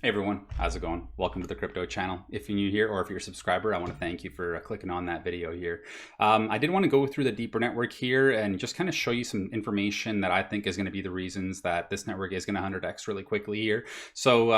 Hey everyone, how's it going? Welcome to the Kript-O channel. If you're new here or if you're a subscriber, I want to thank you for clicking on that video here. I did want to go through the deeper network here and just kind of show you some information that I think is going to be the reasons that this network is going to 100x really quickly here. So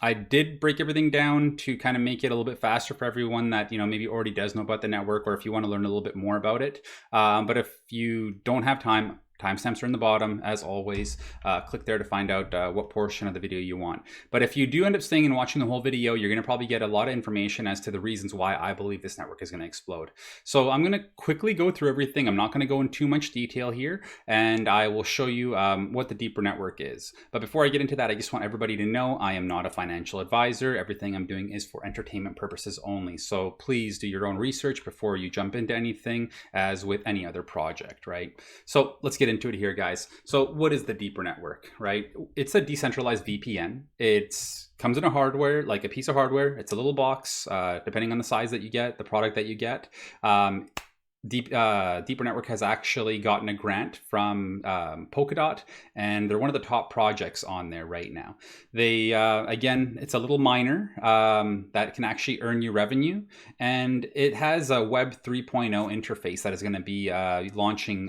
I did break everything down to kind of make it a little bit faster for everyone that maybe already does know about the network, or if you want to learn a little bit more about it. But if you don't have time, timestamps are in the bottom, as always. Click there to find out what portion of the video you want. But if you do end up staying and watching the whole video, you're going to probably get a lot of information as to the reasons why I believe this network is going to explode. So I'm going to quickly go through everything. I'm not going to go in too much detail here, and I will show you what the deeper network is. But before I get into that, I just want everybody to know I am not a financial advisor. Everything I'm doing is for entertainment purposes only. So please do your own research before you jump into anything, as with any other project, right? So let's get into it here, guys. So what is the deeper network, right? It's a decentralized VPN. It comes in a hardware, like a piece of hardware. It's a little box, depending on the size that you get, the product that you get. Deeper Network has actually gotten a grant from Polkadot, and they're one of the top projects on there right now. They again, it's a little miner that can actually earn you revenue, and it has a Web 3.0 interface that is going to be launching.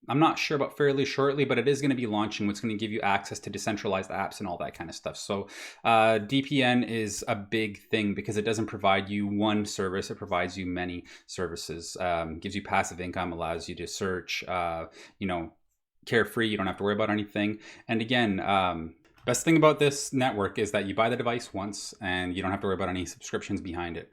I'm not sure about fairly shortly, but it is going to be launching, what's going to give you access to decentralized apps and all that kind of stuff. So DPN is a big thing because it doesn't provide you one service, it provides you many services, gives you passive income, allows you to search, carefree, you don't have to worry about anything. And again, best thing about this network is that you buy the device once and you don't have to worry about any subscriptions behind it.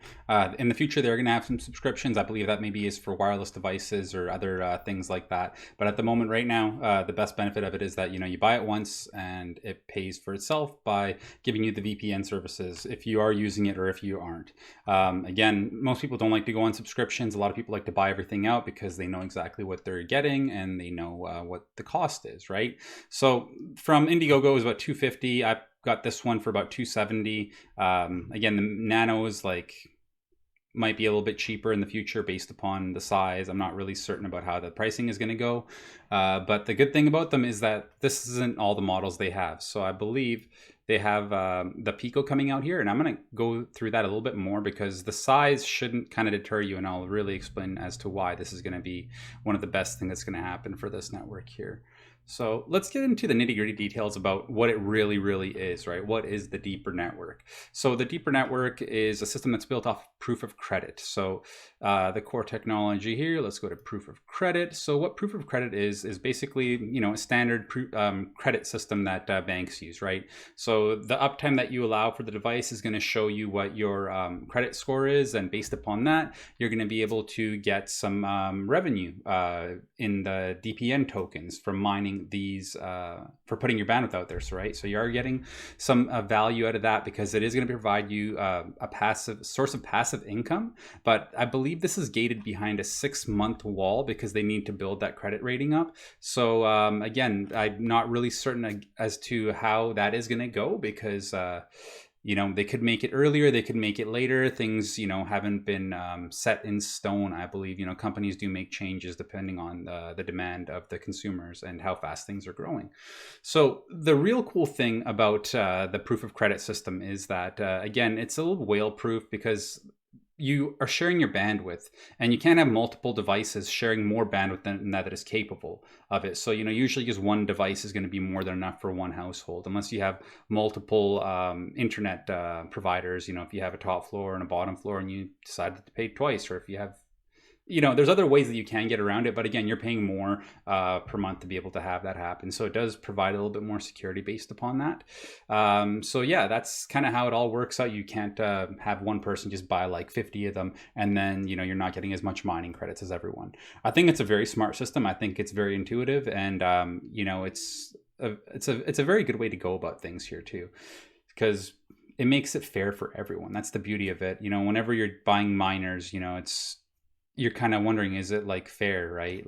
In the future, they're going to have some subscriptions. I believe that maybe is for wireless devices or other things like that. But at the moment right now, the best benefit of it is that, you buy it once and it pays for itself by giving you the VPN services if you are using it or if you aren't. Again, most people don't like to go on subscriptions. A lot of people like to buy everything out because they know exactly what they're getting and they know what the cost is, right? So from Indiegogo is about $250. I got this one for about $270. Again, the Nano is might be a little bit cheaper in the future based upon the size. I'm not really certain about how the pricing is going to go. But the good thing about them is that this isn't all the models they have. So I believe they have the Pico coming out here, and I'm going to go through that a little bit more because the size shouldn't kind of deter you, and I'll really explain as to why this is going to be one of the best things that's going to happen for this network here. So let's get into the nitty-gritty details about what it really is, right? What is the deeper network? So the deeper network is a system that's built off proof of credit. So the core technology here, let's go to proof of credit. So what proof of credit is basically, a standard credit system that banks use, right? So the uptime that you allow for the device is going to show you what your credit score is, and based upon that, you're going to be able to get some revenue in the DPN tokens from mining these for putting your bandwidth out there. So right, so you are getting some value out of that because it is going to provide you a passive source of passive income. But I believe this is gated behind a 6-month wall because they need to build that credit rating up. So again, I'm not really certain as to how that is going to go because they could make it earlier, they could make it later. Things, haven't been set in stone. I believe, companies do make changes depending on the demand of the consumers and how fast things are growing. So the real cool thing about the proof of credit system is that, again, it's a little whale proof because you are sharing your bandwidth, and you can't have multiple devices sharing more bandwidth than that is capable of it. So, usually just one device is going to be more than enough for one household, unless you have multiple internet providers. If you have a top floor and a bottom floor and you decided to pay twice, or if you have there's other ways that you can get around it, but again, you're paying more per month to be able to have that happen. So it does provide a little bit more security based upon that. So yeah, that's kind of how it all works out. You can't have one person just buy like 50 of them, and then you're not getting as much mining credits as everyone. I think it's a very smart system. I think it's very intuitive, and it's a very good way to go about things here too, because it makes it fair for everyone. That's the beauty of it. Whenever you're buying miners, you're kind of wondering, is it fair, right?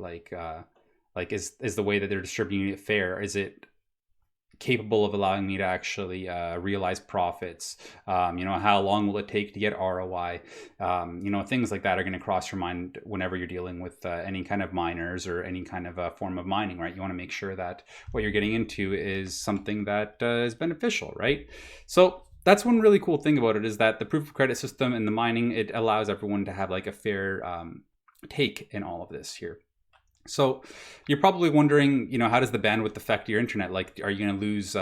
Is the way that they're distributing it fair? Is it capable of allowing me to actually realize profits? How long will it take to get ROI? Things like that are going to cross your mind whenever you're dealing with any kind of miners or any kind of form of mining, right? You want to make sure that what you're getting into is something that is beneficial, right? So that's one really cool thing about it, is that the proof of credit system and the mining, it allows everyone to have like a fair take in all of this here. So you're probably wondering, how does the bandwidth affect your internet? Like, are you going to lose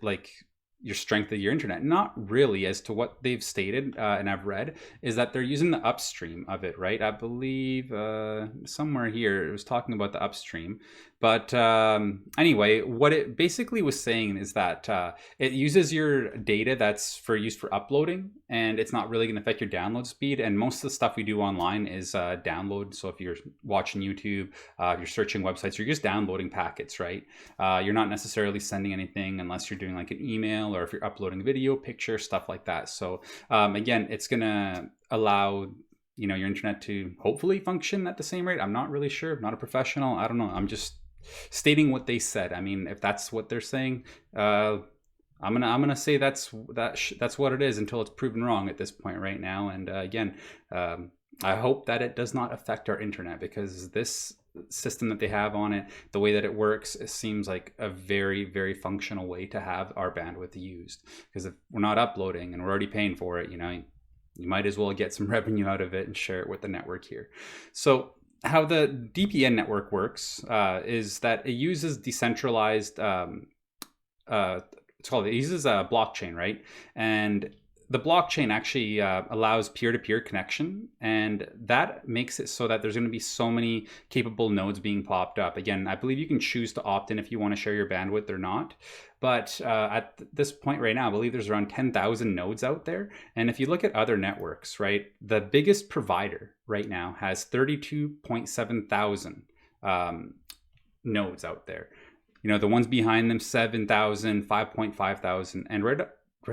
like your strength of your internet? Not really. As to what they've stated, and I've read, is that they're using the upstream of it, right? I believe somewhere here it was talking about the upstream. But anyway, what it basically was saying is that it uses your data that's used for uploading, and it's not really going to affect your download speed. And most of the stuff we do online is download. So if you're watching YouTube, if you're searching websites, you're just downloading packets, right? You're not necessarily sending anything unless you're doing like an email, or if you're uploading video, picture, stuff like that. So again, it's going to allow your internet to hopefully function at the same rate. I'm not really sure. I'm not a professional. I don't know. I'm just stating what they said. I mean, if that's what they're saying, I'm gonna say that's what it is until it's proven wrong at this point right now. And again, I hope that it does not affect our internet, because this system that they have on it, the way that it works, it seems like a very, very functional way to have our bandwidth used. Because if we're not uploading and we're already paying for it, you might as well get some revenue out of it and share it with the network here. So how the VPN network works is that it uses decentralized, it uses a blockchain, right? And the blockchain actually allows peer-to-peer connection, and that makes it so that there's going to be so many capable nodes being popped up. Again, I believe you can choose to opt in if you want to share your bandwidth or not. But at this point right now, I believe there's around 10,000 nodes out there. And if you look at other networks, right, the biggest provider right now has 32.7 thousand nodes out there. The ones behind them, 7,000, 5.5 thousand. And right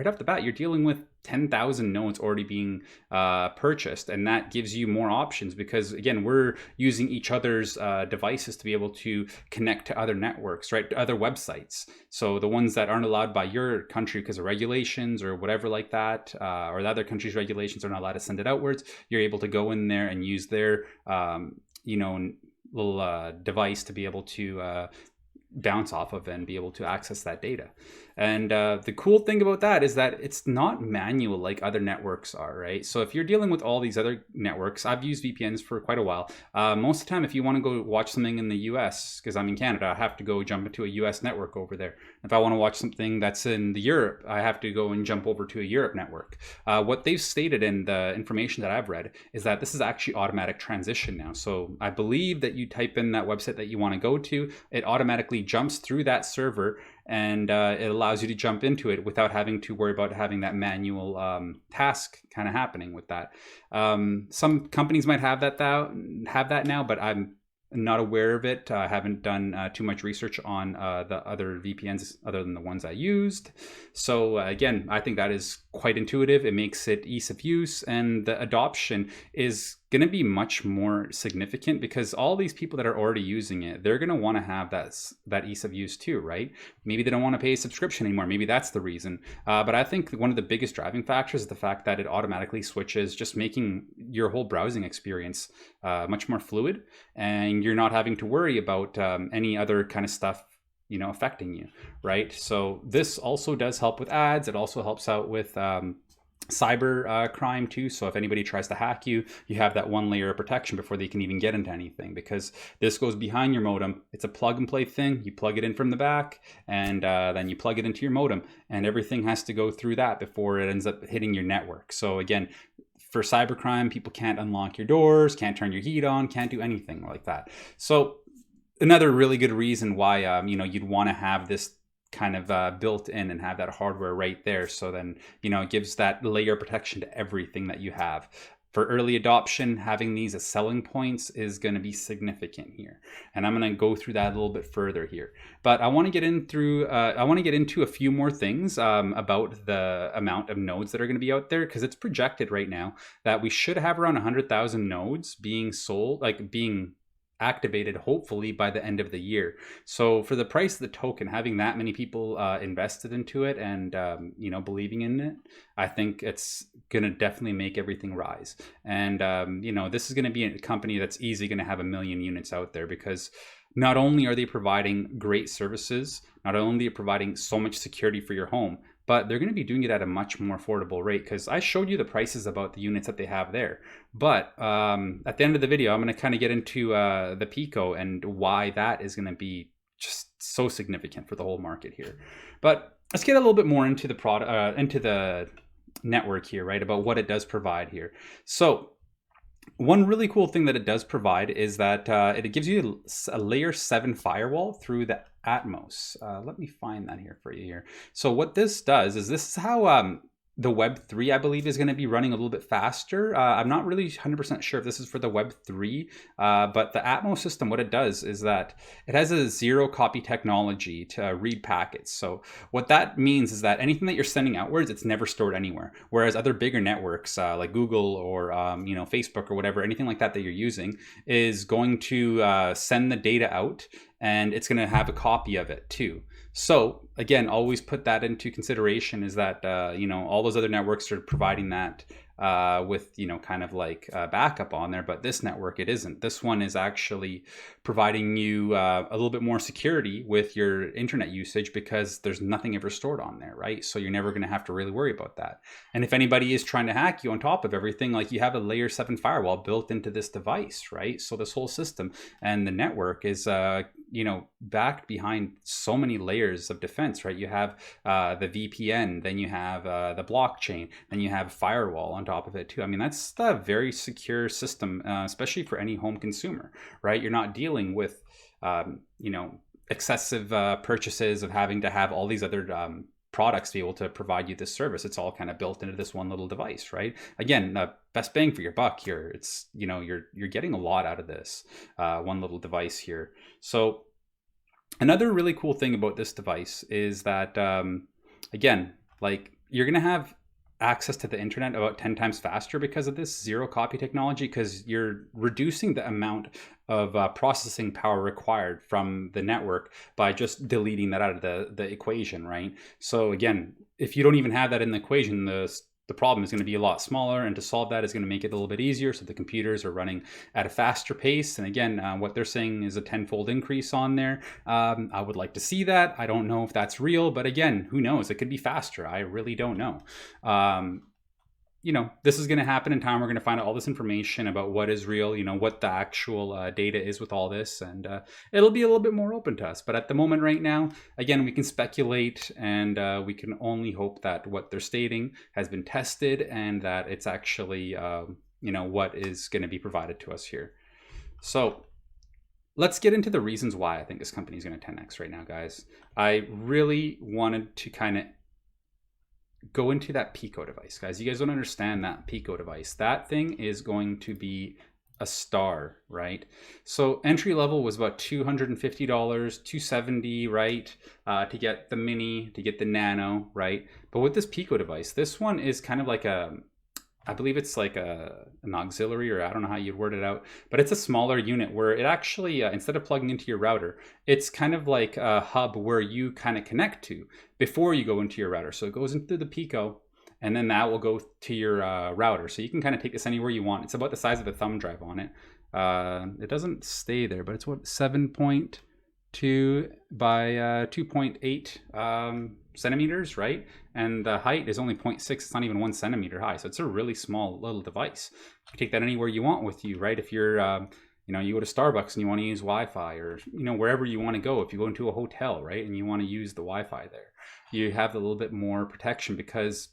off the bat, you're dealing with 10,000 nodes already being purchased, and that gives you more options, because again, we're using each other's devices to be able to connect to other networks, right, to other websites. So the ones that aren't allowed by your country because of regulations or whatever like that, or the other country's regulations are not allowed to send it outwards, you're able to go in there and use their little device to be able to bounce off of and be able to access that data. And the cool thing about that is that it's not manual like other networks are, right? So if you're dealing with all these other networks, I've used VPNs for quite a while. Most of the time, if you want to go watch something in the US, because I'm in Canada, I have to go jump into a US network over there. If I want to watch something that's in the Europe, I have to go and jump over to a Europe network. What they've stated in the information that I've read is that this is actually automatic transition now. So I believe that you type in that website that you want to go to, it automatically jumps through that server, and it allows you to jump into it without having to worry about having that manual task kind of happening with that. Some companies might have that now, but I'm not aware of it. I haven't done too much research on the other VPNs other than the ones I used. So again, I think that is quite intuitive. It makes it ease of use, and the adoption is going to be much more significant, because all these people that are already using it, they're going to want to have that ease of use too, right? Maybe they don't want to pay a subscription anymore. Maybe that's the reason. But I think one of the biggest driving factors is the fact that it automatically switches, just making your whole browsing experience much more fluid, and you're not having to worry about any other kind of stuff affecting you, right? So this also does help with ads. It also helps out with cyber crime too. So if anybody tries to hack you, you have that one layer of protection before they can even get into anything, because this goes behind your modem. It's a plug and play thing. You plug it in from the back, and then you plug it into your modem, and everything has to go through that before it ends up hitting your network. So again, for cybercrime, people can't unlock your doors, can't turn your heat on, can't do anything like that. So another really good reason why you'd want to have this kind of built in and have that hardware right there. So then it gives that layer of protection to everything that you have. For early adoption, having these as selling points is going to be significant here, and I'm going to go through that a little bit further here. But I want to get into a few more things about the amount of nodes that are going to be out there, because it's projected right now that we should have around 100,000 nodes being sold, like being activated hopefully by the end of the year. So for the price of the token, having that many people invested into it and believing in it, I think it's gonna definitely make everything rise. And this is gonna be a company that's easily gonna have 1 million units out there, because not only are they providing great services, not only are they providing so much security for your home, but they're going to be doing it at a much more affordable rate, because I showed you the prices about the units that they have there. But at the end of the video, I'm going to kind of get into the Pico and why that is going to be just so significant for the whole market here. But let's get a little bit more into the product, into the network here, right? About what it does provide here. So one really cool thing that it does provide is that it gives you a layer 7 firewall through the Atmos. Let me find that here for you here. So what this does is, this is how the Web3, I believe, is going to be running a little bit faster. I'm not really 100% sure if this is for the Web3, but the Atmos system, what it does is that it has a zero copy technology to read packets. So what that means is that anything that you're sending outwards, it's never stored anywhere. Whereas other bigger networks like Google or Facebook or whatever, anything like that you're using, is going to send the data out, and it's going to have a copy of it too. So again, always put that into consideration, is that, all those other networks are providing that with, kind of like backup on there, but this network, it isn't. This one is actually providing you a little bit more security with your internet usage, because there's nothing ever stored on there, right? So you're never going to have to really worry about that. And if anybody is trying to hack you on top of everything, like, you have a layer 7 firewall built into this device, right? So this whole system and the network is backed behind so many layers of defense, right? You have the VPN, then you have the blockchain, then you have firewall on top of it too. I mean, that's a very secure system, especially for any home consumer, right? You're not dealing with excessive purchases of having to have all these other products to be able to provide you this service. It's all kind of built into this one little device, right? Again, best bang for your buck here. It's, you're getting a lot out of this one little device here. So another really cool thing about this device is that, again, like, you're going to have access to the internet about 10 times faster because of this zero copy technology, because you're reducing the amount of processing power required from the network by just deleting that out of the equation, right? So again, if you don't even have that in the equation, the problem is going to be a lot smaller, and to solve that is going to make it a little bit easier. So the computers are running at a faster pace. And again, what they're saying is a 10-fold increase on there. I would like to see that. I don't know if that's real, but again, who knows? It could be faster. I really don't know. This is going to happen in time. We're going to find out all this information about what is real, what the actual data is with all this, and it'll be a little bit more open to us. But at the moment right now, again, we can speculate, and we can only hope that what they're stating has been tested, and that it's actually, what is going to be provided to us here. So let's get into the reasons why I think this company is going to 10x right now, guys. I really wanted to kind of go into that Pico device, guys. You guys don't understand that Pico device. That thing is going to be a star, right? So entry level was about $250, $270, right? To get the mini, to get the nano, right? But with this Pico device, this one is kind of like I believe it's like an auxiliary, or I don't know how you'd word it out, but it's a smaller unit where it actually, instead of plugging into your router, it's kind of like a hub where you kind of connect to before you go into your router. So it goes into the Pico, and then that will go to your router. So you can kind of take this anywhere you want. It's about the size of a thumb drive on it. It doesn't stay there, but it's what, 7.2 by 2.8 centimeters, right? And the height is only 0.6. It's not even 1 centimeter high. So it's a really small little device. You can take that anywhere you want with you, right? If you're, you go to Starbucks and you want to use Wi-Fi, or, wherever you want to go. If you go into a hotel, right, and you want to use the Wi-Fi there, you have a little bit more protection, because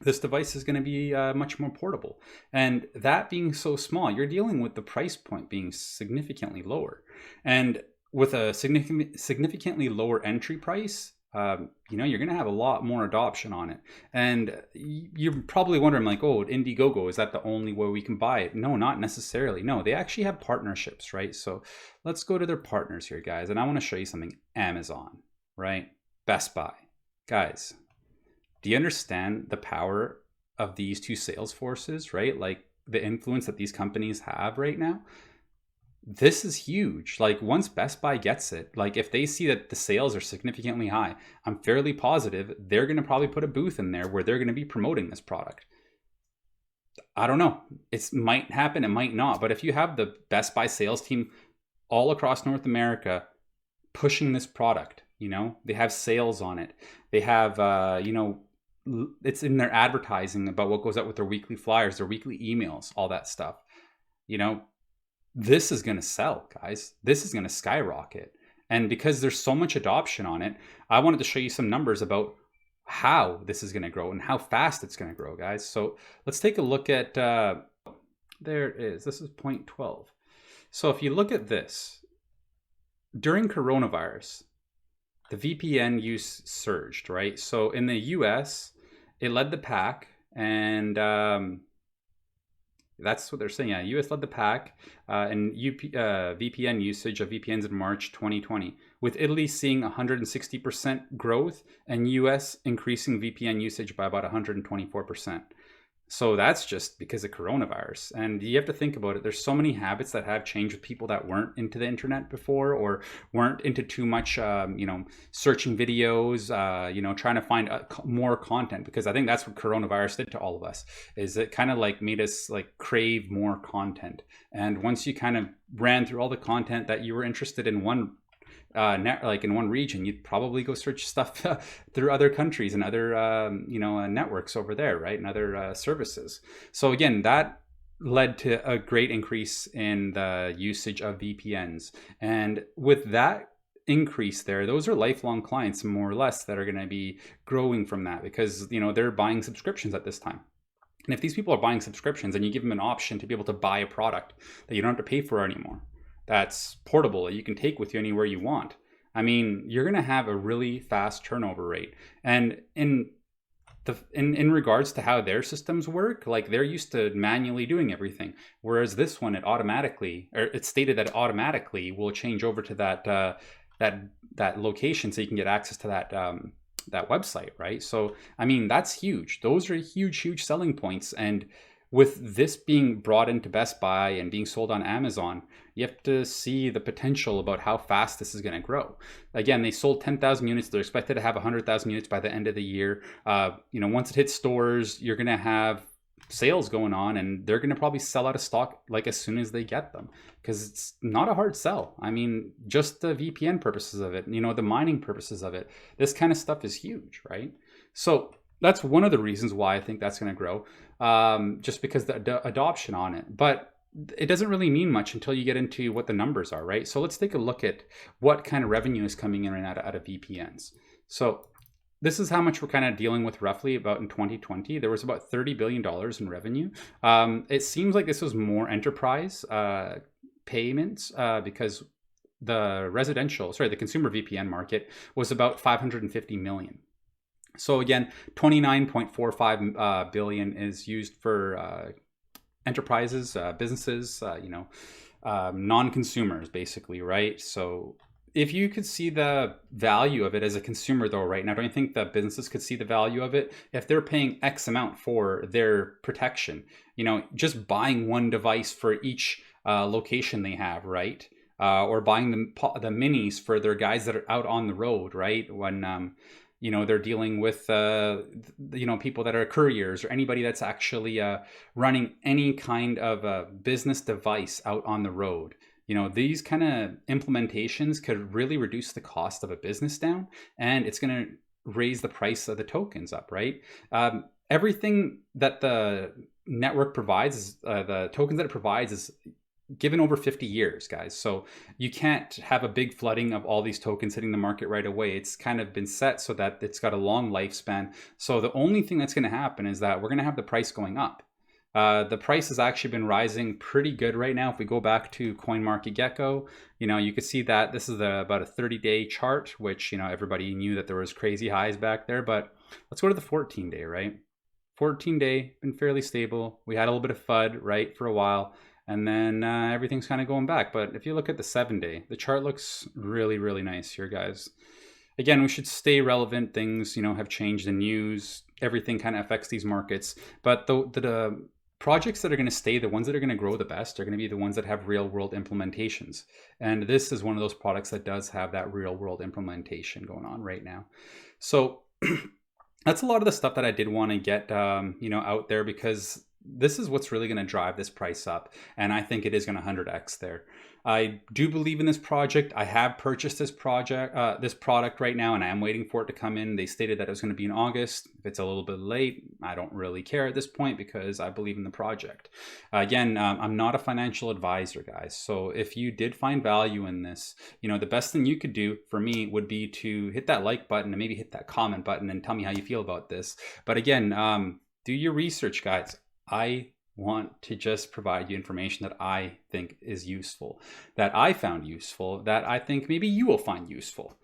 this device is going to be much more portable. And that being so small, you're dealing with the price point being significantly lower. And with a significantly lower entry price, you're going to have a lot more adoption on it. And you're probably wondering, like, oh, Indiegogo, is that the only way we can buy it? No, not necessarily. No, they actually have partnerships, right? So let's go to their partners here, guys. And I want to show you something. Amazon, right? Best Buy. Guys, do you understand the power of these two sales forces, right? Like, the influence that these companies have right now? This is huge. Like once Best Buy gets it, like if they see that the sales are significantly high, I'm fairly positive they're going to probably put a booth in there where they're going to be promoting this product. I don't know. It might happen, it might not. But if you have the Best Buy sales team all across North America pushing this product, they have sales on it. They have, it's in their advertising about what goes out with their weekly flyers, their weekly emails, all that stuff. You know, this is going to sell, guys. This is going to skyrocket. And because there's so much adoption on it, I wanted to show you some numbers about how this is going to grow and how fast it's going to grow, guys. So let's take a look at, there it is. This is 0.12. So if you look at this, during coronavirus, the VPN use surged, right? So in the US, it led the pack, and that's what they're saying. Yeah, US led the pack in VPN usage of VPNs in March 2020, with Italy seeing 160% growth and US increasing VPN usage by about 124%. So that's just because of coronavirus. And you have to think about it. There's so many habits that have changed with people that weren't into the internet before, or weren't into too much, searching videos, trying to find more content. Because I think that's what coronavirus did to all of us, is it kind of like made us like crave more content. And once you kind of ran through all the content that you were interested in in one region, you'd probably go search stuff through other countries and other networks over there, right, and other services. So again, that led to a great increase in the usage of VPNs, and with that increase there, those are lifelong clients more or less that are going to be growing from that, because they're buying subscriptions at this time. And if these people are buying subscriptions and you give them an option to be able to buy a product that you don't have to pay for anymore, that's portable, that you can take with you anywhere you want, I mean, you're going to have a really fast turnover rate. And in regards to how their systems work, like they're used to manually doing everything, whereas this one, it's stated that it automatically will change over to that location, so you can get access to that website, right? So I mean, that's huge. Those are huge selling points. And with this being brought into Best Buy and being sold on Amazon, you have to see the potential about how fast this is going to grow. Again, they sold 10,000 units. They're expected to have 100,000 units by the end of the year. Once it hits stores, you're going to have sales going on, and they're going to probably sell out of stock like as soon as they get them, because it's not a hard sell. I mean, just the VPN purposes of it, the mining purposes of it, this kind of stuff is huge, right? So that's one of the reasons why I think that's going to grow, just because the adoption on it. But it doesn't really mean much until you get into what the numbers are, right? So let's take a look at what kind of revenue is coming in and out of VPNs. So this is how much we're kind of dealing with roughly about in 2020. There was about $30 billion in revenue. It seems like this was more enterprise payments, because the consumer VPN market was about 550 million. So again, 29.45 billion is used for enterprises, businesses, non-consumers, basically, right? So if you could see the value of it as a consumer, though, right now, don't you think that businesses could see the value of it? If they're paying X amount for their protection, just buying one device for each location they have, right? Or buying the minis for their guys that are out on the road, right? When they're dealing with people that are couriers, or anybody that's actually running any kind of a business device out on the road. These kind of implementations could really reduce the cost of a business down, and it's going to raise the price of the tokens up, right? Everything that the network provides, the tokens that it provides, is given over 50 years, guys. So you can't have a big flooding of all these tokens hitting the market right away. It's kind of been set so that it's got a long lifespan. So the only thing that's going to happen is that we're going to have the price going up. The price has actually been rising pretty good right now. If we go back to CoinGecko, you could see that this is about a 30-day chart, which, everybody knew that there was crazy highs back there. But let's go to the 14-day, right? 14-day, been fairly stable. We had a little bit of FUD, right, for a while. And then everything's kind of going back. But if you look at the 7-day, the chart looks really, really nice here, guys. Again, we should stay relevant. Things, have changed. The news, everything kind of affects these markets. But the projects that are going to stay, the ones that are going to grow the best, are going to be the ones that have real world implementations. And this is one of those products that does have that real world implementation going on right now. So that's a lot of the stuff that I did want to get, out there, because this is what's really going to drive this price up. And I think it is going to 100x there. I do believe in this project. I have purchased this product right now, and I am waiting for it to come in. They stated that it was going to be in August. If it's a little bit late, I don't really care at this point, because I believe in the project. Again, I'm not a financial advisor, guys. So if you did find value in this, the best thing you could do for me would be to hit that like button and maybe hit that comment button and tell me how you feel about this. But again, do your research, guys. I want to just provide you information that I think is useful, that I found useful, that I think maybe you will find useful.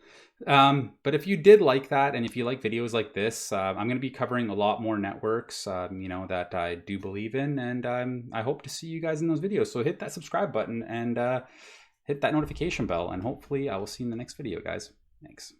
But if you did like that, and if you like videos like this, I'm going to be covering a lot more networks, that I do believe in, and I hope to see you guys in those videos. So hit that subscribe button and hit that notification bell, and hopefully I will see you in the next video, guys. Thanks.